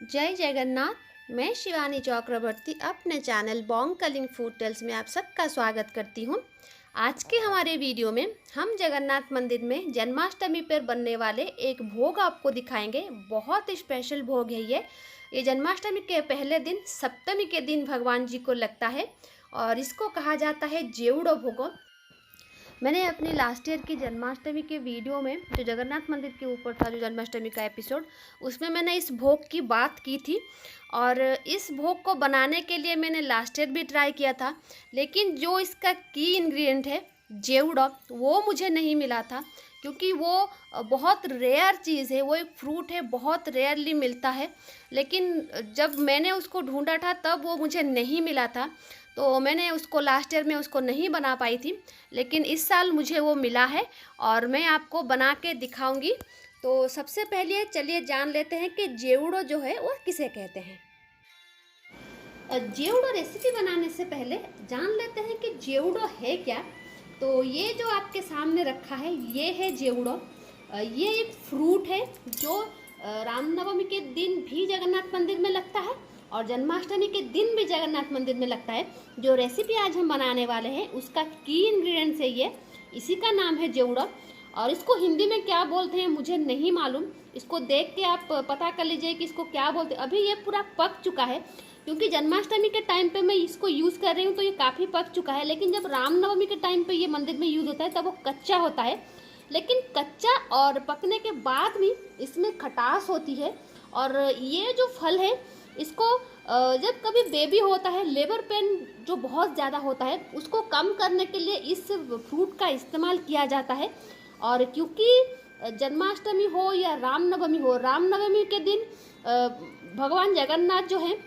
जय जगन्नाथ। मैं शिवानी चक्रवर्ती अपने channel bong calling food tales में आप सबका स्वागत करती हूँ। आज के हमारे वीडियो में हम जगन्नाथ मंदिर में जन्माष्टमी पर बनने वाले एक भोग आपको दिखाएंगे। बहुत स्पेशल भोग है ये जन्माष्टमी के पहले दिन सप्तमी के दिन भगवान जी को लगता है और इसको कहा जाता है जेवड़ो भोगो। मैंने अपनी लास्ट ईयर की जन्माष्टमी के वीडियो में जो जगन्नाथ मंदिर के ऊपर था, जो जन्माष्टमी का एपिसोड, उसमें मैंने इस भोग की बात की थी और इस भोग को बनाने के लिए मैंने लास्ट ईयर भी ट्राई किया था, लेकिन जो इसका की इंग्रेडिएंट है जेवड़ा, वो मुझे नहीं मिला था क्योंकि वो बहुत रेयर चीज़ है। वो एक फ्रूट है, बहुत रेयरली मिलता है, लेकिन जब मैंने उसको ढूंढा था तब वो मुझे नहीं मिला था, तो मैंने उसको लास्ट ईयर में उसको नहीं बना पाई थी, लेकिन इस साल मुझे वो मिला है और मैं आपको बना के दिखाऊंगी। तो सबसे पहले चलिए जान लेते हैं कि जेवड़ो जो है वो किसे कहते हैं। जेवड़ो रेसिपी बनाने से पहले जान लेते हैं कि जेवड़ो है क्या। तो ये जो आपके सामने रखा है ये है जेवड़ो। ये एक फ्रूट है जो रामनवमी के दिन भी जगन्नाथ मंदिर में लगता है और जन्माष्टमी के दिन भी जगन्नाथ मंदिर में लगता है। जो रेसिपी आज हम बनाने वाले हैं उसका की इंग्रेडिएंट्स है ये, इसी का नाम है जेवड़ा। और इसको हिंदी में क्या बोलते हैं मुझे नहीं मालूम, इसको देख के आप पता कर लीजिए कि इसको क्या बोलते हैं। अभी ये पूरा पक चुका है क्योंकि जन्माष्टमी के टाइम पे मैं इसको यूज़ कर रही हूँ तो ये काफ़ी पक चुका है, लेकिन जब रामनवमी के टाइम पे ये मंदिर में यूज़ होता है तब वो कच्चा होता है। लेकिन कच्चा और पकने के बाद भी इसमें खटास होती है। और ये जो फल है इसको जब कभी बेबी होता है, लेबर पेन जो बहुत ज़्यादा होता है, उसको कम करने के लिए इस फ्रूट का इस्तेमाल किया जाता है। और क्योंकि जन्माष्टमी हो या रामनवमी हो, रामनवमी के दिन भगवान जगन्नाथ जो है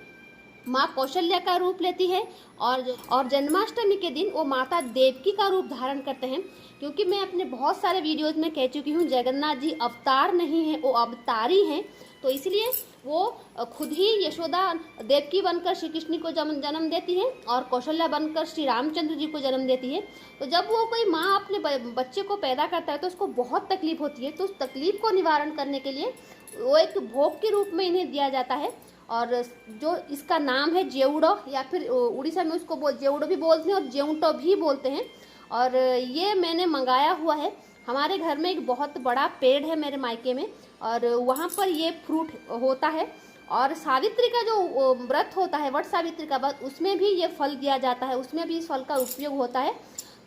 माँ कौशल्या का रूप लेती है और जन्माष्टमी के दिन वो माता देवकी का रूप धारण करते हैं। क्योंकि मैं अपने बहुत सारे वीडियोज में कह चुकी हूँ जगन्नाथ जी अवतार नहीं हैं, वो अवतारी हैं, तो इसलिए वो खुद ही यशोदा देवकी बनकर श्री कृष्ण को जन्म देती है और कौशल्या बनकर श्री रामचंद्र जी को जन्म देती है। तो जब वो कोई माँ अपने बच्चे को पैदा करता है तो उसको बहुत तकलीफ होती है, तो उस तकलीफ को निवारण करने के लिए वो एक भोग के रूप में इन्हें दिया जाता है। और जो इसका नाम है जेवड़ो, या फिर उड़ीसा में उसको जेवड़ो भी बोलते हैं और जेवटो भी बोलते हैं। और ये मैंने मंगाया हुआ है। हमारे घर में एक बहुत बड़ा पेड़ है मेरे मायके में और वहाँ पर ये फ्रूट होता है। और सावित्री का जो व्रत होता है, वट सावित्री का व्रत, उसमें भी ये फल दिया जाता है, उसमें भी इस फल का उपयोग होता है।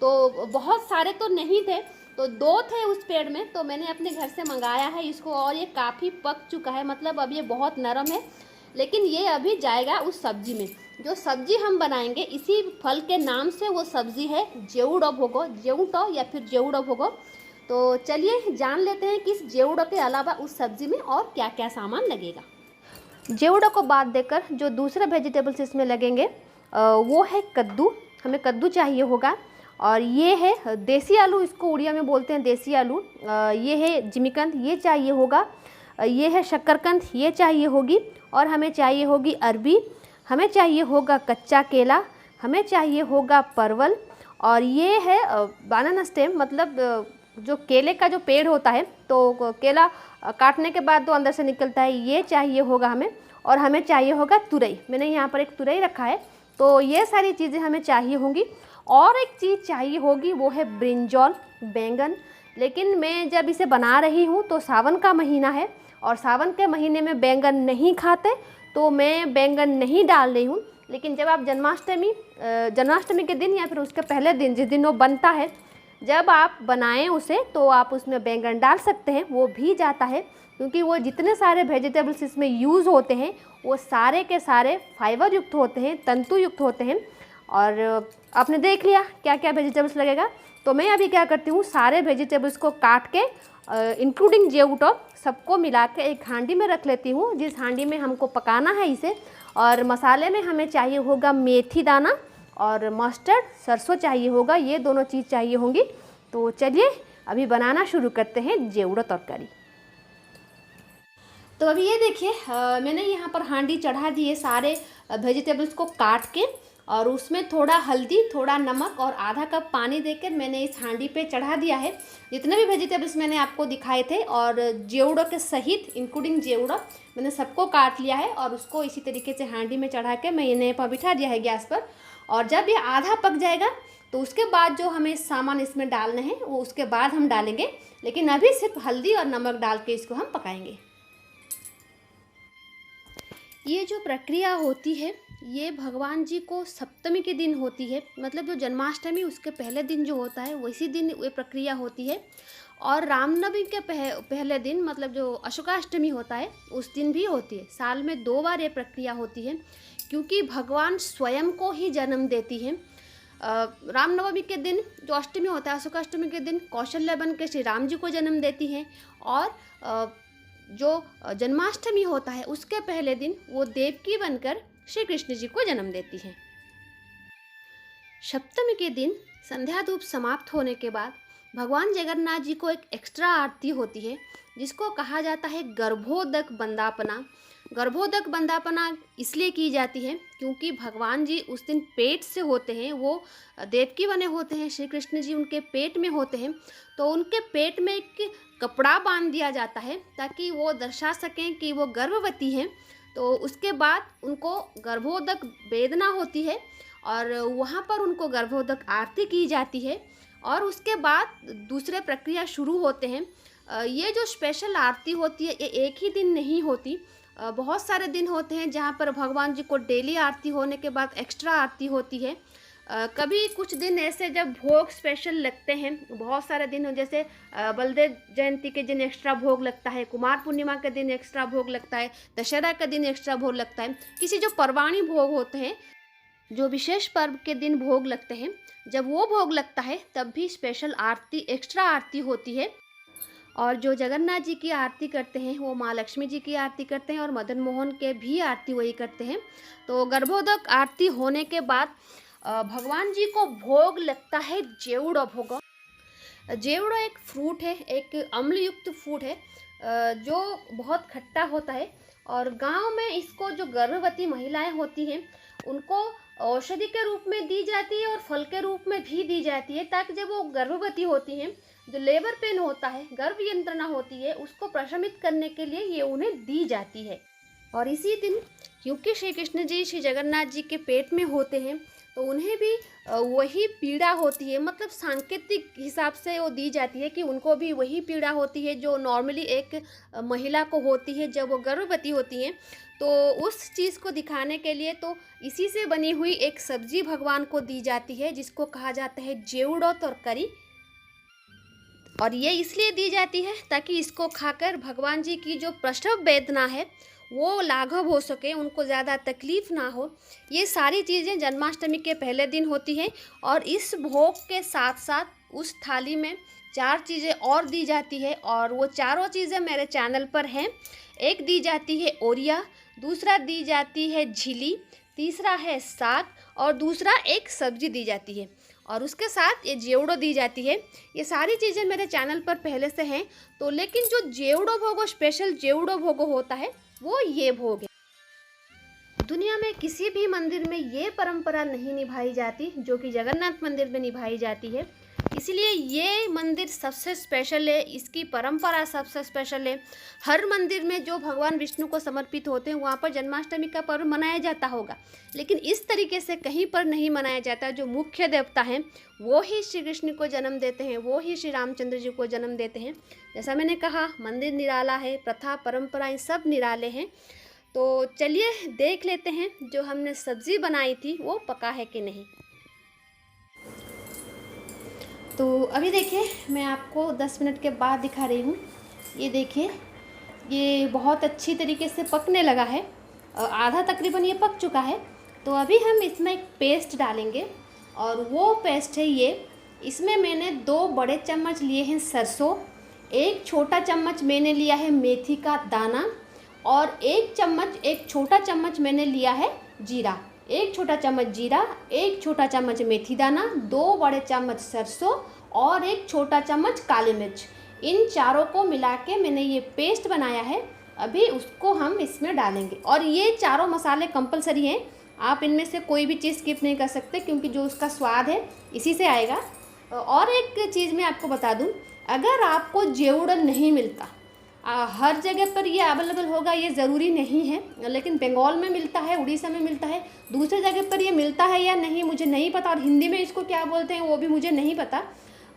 तो बहुत सारे तो नहीं थे, तो 2 थे उस पेड़ में, तो मैंने अपने घर से मंगाया है इसको और ये काफ़ी पक चुका है, मतलब अब ये बहुत नरम है। लेकिन ये अभी जाएगा उस सब्जी में। जो सब्जी हम बनाएंगे इसी फल के नाम से, वो सब्जी है जेवड़ो भोगो, जेवटो या फिर जेवड़ो भोगो। तो चलिए जान लेते हैं कि इस जेवड़ो के अलावा उस सब्जी में और क्या क्या सामान लगेगा। जेवड़ो को बाद देकर जो दूसरे वेजिटेबल्स इसमें लगेंगे वो है कद्दू। हमें कद्दू चाहिए होगा। और ये है देसी आलू, इसको उड़िया में बोलते हैं देसी आलू। ये है जिमीकंद, ये चाहिए होगा। ये है शक्करकंद, ये चाहिए होगी। और हमें चाहिए होगी अरबी, हमें चाहिए होगा कच्चा केला, हमें चाहिए होगा परवल। और ये है बनाना स्टेम, मतलब जो केले का जो पेड़ होता है, तो केला काटने के बाद तो अंदर से निकलता है, ये चाहिए होगा हमें। और हमें चाहिए होगा तुरई, मैंने यहाँ पर एक तुरई रखा है। तो ये सारी चीज़ें हमें चाहिए होंगी। और एक चीज़ चाहिए होगी, वो है ब्रिंजॉल, बैंगन। लेकिन मैं जब इसे बना रही हूँ तो सावन का महीना है और सावन के महीने में बैंगन नहीं खाते, तो मैं बैंगन नहीं डाल रही हूँ। लेकिन जब आप जन्माष्टमी के दिन या फिर उसके पहले दिन, जिस दिन वो बनता है, जब आप बनाएं उसे, तो आप उसमें बैंगन डाल सकते हैं, वो भी जाता है। क्योंकि वो जितने सारे वेजिटेबल्स इसमें यूज़ होते हैं वो सारे के सारे फाइबर युक्त होते हैं, तंतु युक्त होते हैं। और आपने देख लिया क्या क्या वेजिटेबल्स लगेगा। तो मैं अभी क्या करती हूँ, सारे वेजिटेबल्स को काट के इंक्लूडिंग जेवटो सबको मिला के एक हांडी में रख लेती हूँ, जिस हांडी में हमको पकाना है इसे। और मसाले में हमें चाहिए होगा मेथी दाना और मस्टर्ड, सरसों चाहिए होगा, ये दोनों चीज़ चाहिए होंगी। तो चलिए अभी बनाना शुरू करते हैं जेवड़ो तरकारी। तो अभी ये देखिए मैंने यहाँ पर हांडी चढ़ा दी है सारे वेजिटेबल्स को काट के। और उसमें थोड़ा हल्दी, थोड़ा नमक और आधा कप पानी देकर मैंने इस हांडी पे चढ़ा दिया है। जितने भी वेजिटेबल्स मैंने आपको दिखाए थे और जेवड़ो के सहित इंक्लूडिंग जेवड़ो मैंने सबको काट लिया है और उसको इसी तरीके से हांडी में चढ़ा के मैंने बिठा दिया है गैस पर। और जब ये आधा पक जाएगा तो उसके बाद जो हमें सामान इसमें डालने हैं वो उसके बाद हम डालेंगे, लेकिन अभी सिर्फ हल्दी और नमक डाल के इसको हम पकाएंगे। ये जो प्रक्रिया होती है ये भगवान जी को सप्तमी के दिन होती है, मतलब जो जन्माष्टमी उसके पहले दिन जो होता है वैसी दिन ये प्रक्रिया होती है। और रामनवमी के पहले दिन मतलब जो अशोकाष्टमी होता है उस दिन भी होती है। साल में 2 बार ये प्रक्रिया होती है, क्योंकि भगवान स्वयं को ही जन्म देती है। रामनवमी के दिन जो अष्टमी होता है, अशोकाष्टमी के दिन कौशल्या बन के श्री राम जी को जन्म देती हैं, और जो जन्माष्टमी होता है उसके पहले दिन वो देवकी बनकर श्री कृष्ण जी को जन्म देती हैं। सप्तमी के दिन संध्या धूप समाप्त होने के बाद भगवान जगन्नाथ जी को एक एक्स्ट्रा आरती होती है, जिसको कहा जाता है गर्भोदक वंदापना। गर्भोदक वंदापना इसलिए की जाती है क्योंकि भगवान जी उस दिन पेट से होते हैं, वो देवकी बने होते हैं, श्री कृष्ण जी उनके पेट में होते हैं। तो उनके पेट में एक कपड़ा बांध दिया जाता है ताकि वो दर्शा सकें कि वो गर्भवती हैं। तो उसके बाद उनको गर्भोदक वेदना होती है और वहाँ पर उनको गर्भोदक आरती की जाती है, और उसके बाद दूसरे प्रक्रिया शुरू होते हैं। ये जो स्पेशल आरती होती है ये एक ही दिन नहीं होती, बहुत सारे दिन होते हैं जहाँ पर भगवान जी को डेली आरती होने के बाद एक्स्ट्रा आरती होती है। कभी कुछ दिन ऐसे जब भोग स्पेशल लगते हैं, बहुत सारे दिन हो, जैसे बलदेव जयंती के दिन एक्स्ट्रा भोग लगता है, कुमार पूर्णिमा के दिन एक्स्ट्रा भोग लगता है, दशहरा के दिन एक्स्ट्रा भोग लगता है। किसी जो पर्वाणी भोग होते हैं, जो विशेष पर्व के दिन भोग लगते हैं, जब वो भोग लगता है तब भी स्पेशल आरती, एक्स्ट्रा आरती होती है। और जो जगन्नाथ जी की आरती करते हैं वो माँ लक्ष्मी जी की आरती करते हैं और मदन मोहन के भी आरती वही करते हैं। तो गर्भोदक आरती होने के बाद भगवान जी को भोग लगता है जेवड़ो भोग। जेवड़ो एक फ्रूट है, एक अम्लयुक्त फ्रूट है जो बहुत खट्टा होता है, और गांव में इसको जो गर्भवती महिलाएं होती हैं उनको औषधि के रूप में दी जाती है और फल के रूप में भी दी जाती है, ताकि जब वो गर्भवती होती हैं, जो लेबर पेन होता है, गर्भ यंत्रणा होती है, उसको प्रशमित करने के लिए ये उन्हें दी जाती है। और इसी दिन क्योंकि श्री कृष्ण जी श्री जगन्नाथ जी के पेट में होते हैं तो उन्हें भी वही पीड़ा होती है, मतलब सांकेतिक हिसाब से वो दी जाती है कि उनको भी वही पीड़ा होती है जो नॉर्मली एक महिला को होती है जब वो गर्भवती होती हैं। तो उस चीज़ को दिखाने के लिए तो इसी से बनी हुई एक सब्जी भगवान को दी जाती है, जिसको कहा जाता है जेवड़ो तरकारी। और ये इसलिए दी जाती है ताकि इसको खाकर भगवान जी की जो प्रसव वेदना है वो लाघव हो सके, उनको ज़्यादा तकलीफ़ ना हो। ये सारी चीज़ें जन्माष्टमी के पहले दिन होती हैं। और इस भोग के साथ साथ उस थाली में 4 चीज़ें और दी जाती है, और वो चारों चीज़ें मेरे चैनल पर हैं। एक दी जाती है ओरिया, दूसरा दी जाती है झिली, तीसरा है साग, और दूसरा एक सब्जी दी जाती है, और उसके साथ ये जेवड़ो दी जाती है। ये सारी चीज़ें मेरे चैनल पर पहले से हैं। तो लेकिन जो जेवड़ो भोग, स्पेशल जेवड़ो भोग होता है वो ये भोग है। दुनिया में किसी भी मंदिर में ये परंपरा नहीं निभाई जाती जो कि जगन्नाथ मंदिर में निभाई जाती है, इसलिए ये मंदिर सबसे स्पेशल है, इसकी परंपरा सबसे स्पेशल है। हर मंदिर में जो भगवान विष्णु को समर्पित होते हैं वहाँ पर जन्माष्टमी का पर्व मनाया जाता होगा, लेकिन इस तरीके से कहीं पर नहीं मनाया जाता। जो मुख्य देवता हैं वो ही श्री कृष्ण को जन्म देते हैं, वो ही श्री रामचंद्र जी को जन्म देते हैं। जैसा मैंने कहा, मंदिर निराला है, प्रथा परंपराएं सब निराले हैं। तो चलिए देख लेते हैं जो हमने सब्ज़ी बनाई थी वो पका है कि नहीं। तो अभी देखिए मैं आपको 10 मिनट के बाद दिखा रही हूँ। ये देखिए ये बहुत अच्छी तरीके से पकने लगा है, आधा तकरीबन ये पक चुका है। तो अभी हम इसमें एक पेस्ट डालेंगे, और वो पेस्ट है ये। इसमें मैंने 2 बड़े चम्मच लिए हैं सरसों, 1 छोटा चम्मच मैंने लिया है मेथी का दाना, और 1 छोटा चम्मच मैंने लिया है जीरा। 1 छोटा चम्मच जीरा, 1 छोटा चम्मच मेथी दाना, 2 बड़े चम्मच सरसों और 1 छोटा चम्मच काली मिर्च। इन चारों को मिला के मैंने ये पेस्ट बनाया है। अभी उसको हम इसमें डालेंगे, और ये चारों मसाले कंपलसरी हैं, आप इनमें से कोई भी चीज़ स्किप नहीं कर सकते, क्योंकि जो उसका स्वाद है इसी से आएगा। और एक चीज़ मैं आपको बता दूं, अगर आपको जेवड़ा नहीं मिलता, हर जगह पर ये अवेलेबल होगा ये ज़रूरी नहीं है, लेकिन बंगाल में मिलता है, उड़ीसा में मिलता है, दूसरे जगह पर ये मिलता है या नहीं मुझे नहीं पता, और हिंदी में इसको क्या बोलते हैं वो भी मुझे नहीं पता।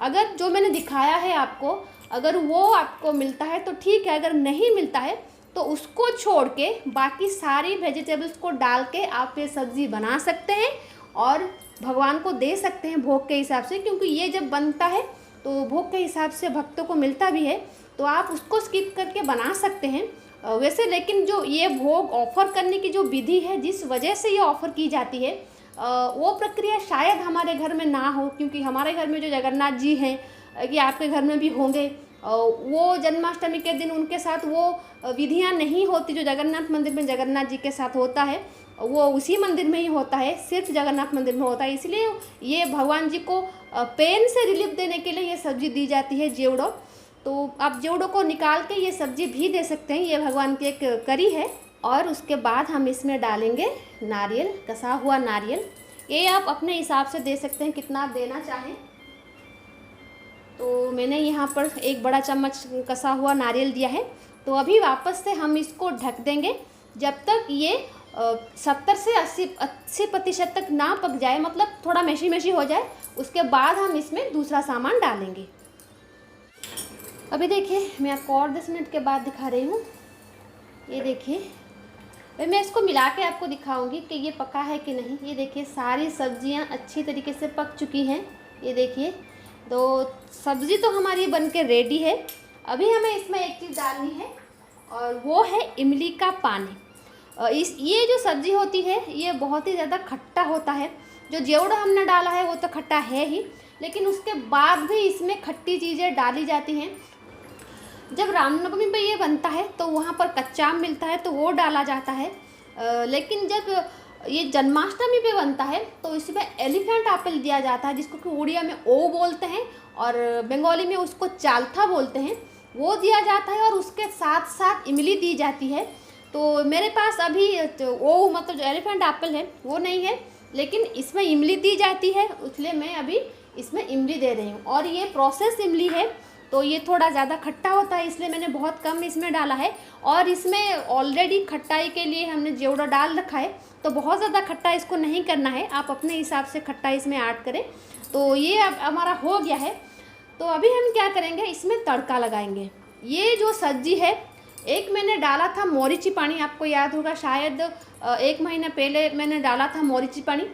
अगर जो मैंने दिखाया है आपको, अगर वो आपको मिलता है तो ठीक है, अगर नहीं मिलता है तो उसको छोड़ के बाकी सारी वेजिटेबल्स को डाल के आप ये सब्ज़ी बना सकते हैं और भगवान को दे सकते हैं भोग के हिसाब से, क्योंकि ये जब बनता है तो भोग के हिसाब से भक्तों को मिलता भी है, तो आप उसको स्किप करके बना सकते हैं वैसे। लेकिन जो ये भोग ऑफ़र करने की जो विधि है, जिस वजह से ये ऑफ़र की जाती है, वो प्रक्रिया शायद हमारे घर में ना हो, क्योंकि हमारे घर में जो जगन्नाथ जी हैं, कि आपके घर में भी होंगे, वो जन्माष्टमी के दिन उनके साथ वो विधियां नहीं होती जो जगन्नाथ मंदिर में जगन्नाथ जी के साथ होता है, वो उसी मंदिर में ही होता है, सिर्फ जगन्नाथ मंदिर में होता है। इसलिए ये भगवान जी को पेन से रिलीफ देने के लिए ये सब्ज़ी दी जाती है जेवड़ो। तो आप जेवड़ो को निकाल के ये सब्ज़ी भी दे सकते हैं, ये भगवान की एक करी है। और उसके बाद हम इसमें डालेंगे नारियल, कसा हुआ नारियल। ये आप अपने हिसाब से दे सकते हैं कितना आप देना चाहें। तो मैंने यहाँ पर एक बड़ा चम्मच कसा हुआ नारियल दिया है। तो अभी वापस से हम इसको ढक देंगे जब तक ये 70 से 80% तक ना पक जाए, मतलब थोड़ा मेशी मेशी हो जाए। उसके बाद हम इसमें दूसरा सामान डालेंगे। अभी देखिए मैं आपको और 10 मिनट के बाद दिखा रही हूँ। ये देखिए, भाई मैं इसको मिला के आपको दिखाऊंगी कि ये पका है कि नहीं। ये देखिए सारी सब्जियां अच्छी तरीके से पक चुकी हैं। ये देखिए, तो सब्ज़ी तो हमारी बन के रेडी है। अभी हमें इसमें एक चीज़ डालनी है और वो है इमली का पानी। ये जो सब्ज़ी होती है ये बहुत ही ज़्यादा खट्टा होता है। जो जेवड़ा हमने डाला है वो तो खट्टा है ही, लेकिन उसके बाद भी इसमें खट्टी चीज़ें डाली जाती हैं। जब रामनवमी पे ये बनता है तो वहाँ पर कच्चा आम मिलता है तो वो डाला जाता है, लेकिन जब ये जन्माष्टमी पे बनता है तो इसमें एलिफेंट एप्पल दिया जाता है, जिसको कि उड़िया में ओ बोलते हैं और बंगाली में उसको चालथा बोलते हैं, वो दिया जाता है। और उसके साथ साथ इमली दी जाती है। तो मेरे पास अभी ओ मतलब जो एलिफेंट एप्पल है वो नहीं है, लेकिन इसमें इमली दी जाती है, इसलिए मैं अभी इसमें इमली दे रही हूँ। और ये प्रोसेस इमली है तो ये थोड़ा ज़्यादा खट्टा होता है, इसलिए मैंने बहुत कम इसमें डाला है। और इसमें ऑलरेडी खट्टाई के लिए हमने जेवड़ा डाल रखा है, तो बहुत ज़्यादा खट्टा इसको नहीं करना है, आप अपने हिसाब से खट्टा इसमें ऐड करें। तो ये अब हमारा हो गया है। तो अभी हम क्या करेंगे, इसमें तड़का लगाएंगे। ये जो सब्जी है, एक मैंने डाला था मोरीची पानी, आपको याद होगा शायद 1 महीना पहले मैंने डाला था मोरीची पानी।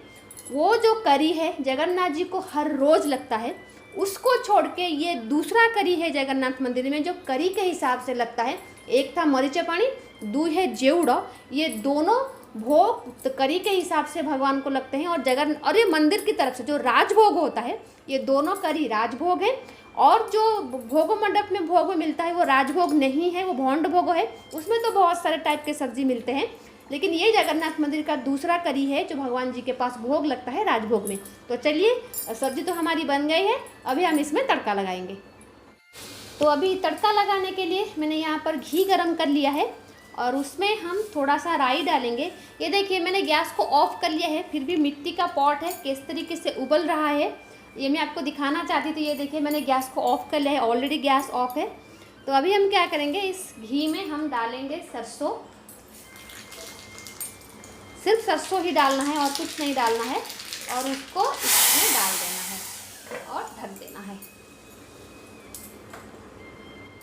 वो जो करी है जगन्नाथ जी को हर रोज़ लगता है, उसको छोड़ के ये दूसरा करी है जगन्नाथ मंदिर में जो करी के हिसाब से लगता है। एक था मरीचा पानी, दो है जेवड़ा। ये दोनों भोग तो करी के हिसाब से भगवान को लगते हैं। और ये मंदिर की तरफ से जो राजभोग होता है, ये दोनों करी राजभोग है। और जो भोग मंडप में भोग मिलता है वो राजभोग नहीं है, वो भौंड भोग है। उसमें तो बहुत सारे टाइप के सब्जी मिलते हैं, लेकिन ये जगन्नाथ मंदिर का दूसरा करी है जो भगवान जी के पास भोग लगता है राजभोग में। तो चलिए, सब्जी तो हमारी बन गई है, अभी हम इसमें तड़का लगाएंगे। तो अभी तड़का लगाने के लिए मैंने यहाँ पर घी गरम कर लिया है और उसमें हम थोड़ा सा राई डालेंगे। ये देखिए मैंने गैस को ऑफ कर लिया है, फिर भी मिट्टी का पॉट है, किस तरीके से उबल रहा है ये मैं आपको दिखाना चाहती थी। ये देखिए मैंने गैस को ऑफ कर लिया है, ऑलरेडी गैस ऑफ है। तो अभी हम क्या करेंगे, इस घी में हम डालेंगे सरसों। सिर्फ सरसों ही डालना है और कुछ नहीं डालना है, और उसको इसमें डाल देना है और ढक देना है।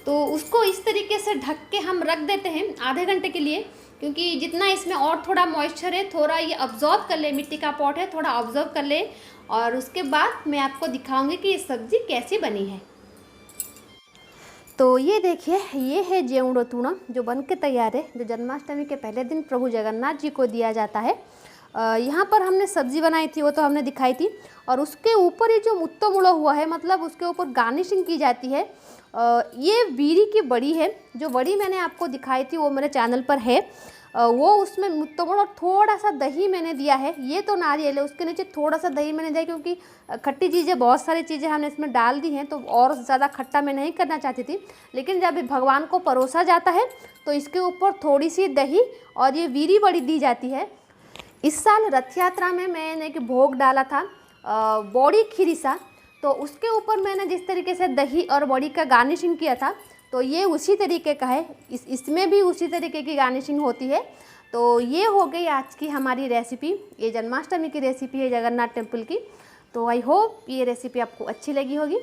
तो उसको इस तरीके से ढक के हम रख देते हैं आधे घंटे के लिए, क्योंकि जितना इसमें और थोड़ा मॉइस्चर है, थोड़ा ये ऑब्जॉर्व कर ले, मिट्टी का पॉट है, थोड़ा ऑब्जॉर्व कर ले। और उसके बाद मैं आपको दिखाऊंगी कि ये सब्ज़ी कैसी बनी है। तो ये देखिए, ये है जेवड़ो तूणा जो बन के तैयार है, जो जन्माष्टमी के पहले दिन प्रभु जगन्नाथ जी को दिया जाता है। यहाँ पर हमने सब्ज़ी बनाई थी, वो तो हमने दिखाई थी। और उसके ऊपर ये जो मुत्तो मुड़ा हुआ है, मतलब उसके ऊपर गार्निशिंग की जाती है। ये बीरी की बड़ी है, जो बड़ी मैंने आपको दिखाई थी वो मेरे चैनल पर है। वो उसमें मुत्तो मुड़ा और थोड़ा सा दही मैंने दिया है। ये तो नारियल है, उसके नीचे थोड़ा सा दही मैंने दिया, क्योंकि खट्टी चीज़ें बहुत सारी चीज़ें हमने इसमें डाल दी हैं, तो और ज़्यादा खट्टा मैं नहीं करना चाहती थी। लेकिन जब भगवान को परोसा जाता है तो इसके ऊपर थोड़ी सी दही और ये बीरी बड़ी दी जाती है। इस साल रथ यात्रा में मैंने कि भोग डाला था बॉडी खिरिसा, तो उसके ऊपर मैंने जिस तरीके से दही और बॉडी का गार्निशिंग किया था, तो ये उसी तरीके का है, इसमें भी उसी तरीके की गार्निशिंग होती है। तो ये हो गई आज की हमारी रेसिपी, ये जन्माष्टमी की रेसिपी है जगन्नाथ टेम्पल की। तो आई होप ये रेसिपी आपको अच्छी लगी होगी।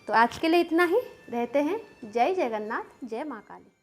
तो आज के लिए इतना ही, रहते हैं। जय जगन्नाथ, जय माँ काली।